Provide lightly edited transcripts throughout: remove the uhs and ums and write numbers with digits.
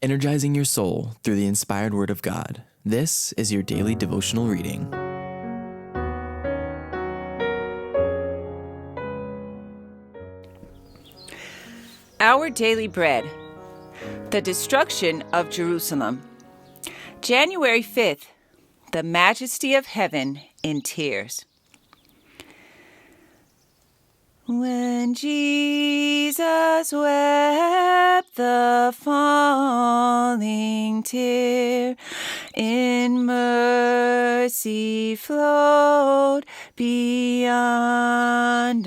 energizing your soul through the inspired Word of God. This is your daily devotional reading. Our daily bread. The destruction of Jerusalem. January 5th. The Majesty of Heaven in tears. When Jesus wept the falling tear, in mercy flowed beyond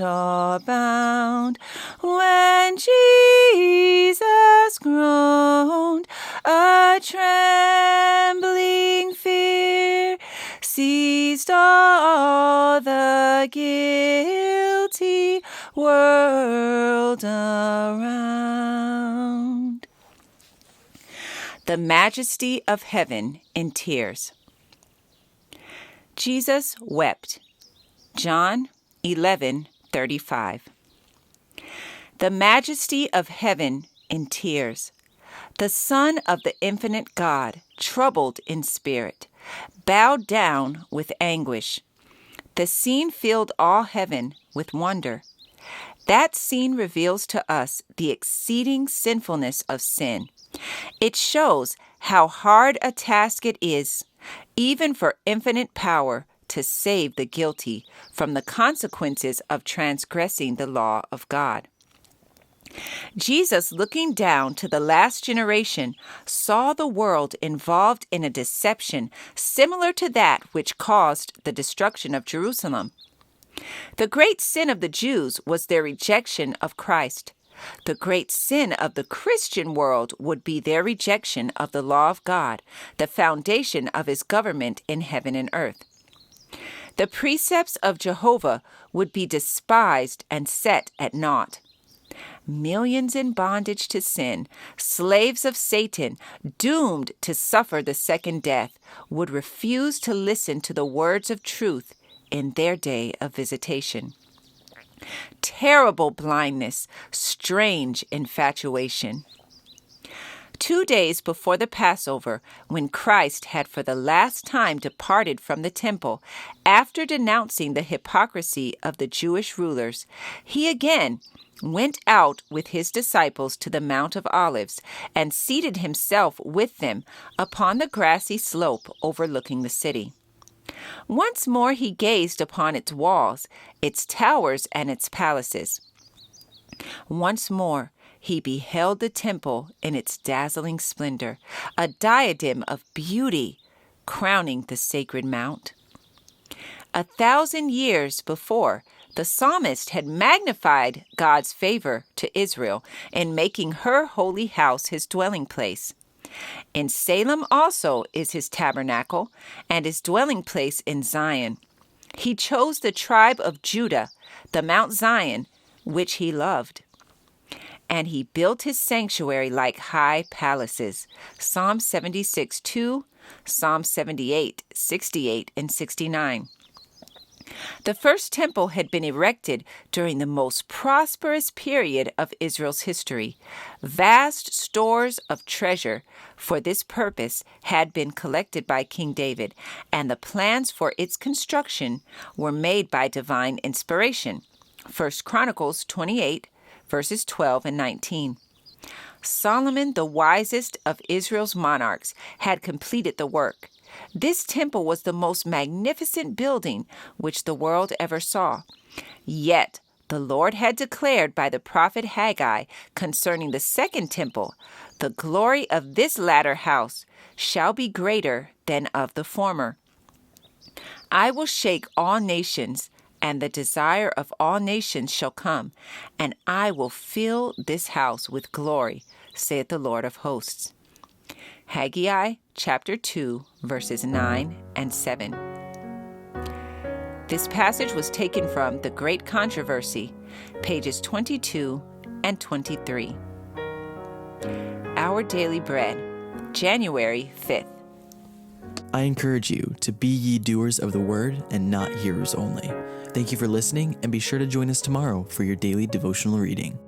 all bound. When Jesus groaned, a trembling fear seized all the guilty world around. The Majesty of Heaven in tears. Jesus wept. John 11:35. The Majesty of Heaven in tears. The Son of the infinite God, troubled in spirit, bowed down with anguish. The scene filled all heaven with wonder. That scene reveals to us the exceeding sinfulness of sin. It shows how hard a task it is, even for infinite power, to save the guilty from the consequences of transgressing the law of God. Jesus, looking down to the last generation, saw the world involved in a deception similar to that which caused the destruction of Jerusalem. The great sin of the Jews was their rejection of Christ. The great sin of the Christian world would be their rejection of the law of God, the foundation of His government in heaven and earth. The precepts of Jehovah would be despised and set at naught. Millions in bondage to sin, slaves of Satan, doomed to suffer the second death, would refuse to listen to the words of truth in their day of visitation. Terrible blindness, strange infatuation. 2 days before the Passover, when Christ had for the last time departed from the temple, after denouncing the hypocrisy of the Jewish rulers, He again went out with His disciples to the Mount of Olives and seated Himself with them upon the grassy slope overlooking the city. Once more He gazed upon its walls, its towers, and its palaces. Once more He beheld the temple in its dazzling splendor, a diadem of beauty crowning the sacred mount. 1,000 years before, the psalmist had magnified God's favor to Israel in making her holy house His dwelling place. In Salem also is His tabernacle, and His dwelling place in Zion. He chose the tribe of Judah, the Mount Zion, which He loved. And He built His sanctuary like high palaces. Psalm 76:2, Psalm 78:68 and 69. The first temple had been erected during the most prosperous period of Israel's history. Vast stores of treasure for this purpose had been collected by King David, and the plans for its construction were made by divine inspiration. 1 Chronicles 28, verses 12 and 19. Solomon, the wisest of Israel's monarchs, had completed the work. This temple was the most magnificent building which the world ever saw. Yet the Lord had declared by the prophet Haggai concerning the second temple, "The glory of this latter house shall be greater than of the former. I will shake all nations, and the desire of all nations shall come, and I will fill this house with glory, saith the Lord of hosts." Haggai chapter 2, verses 9 and 7. This passage was taken from The Great Controversy, pages 22 and 23. Our Daily Bread, January 5th. I encourage you to be ye doers of the word and not hearers only. Thank you for listening, and be sure to join us tomorrow for your daily devotional reading.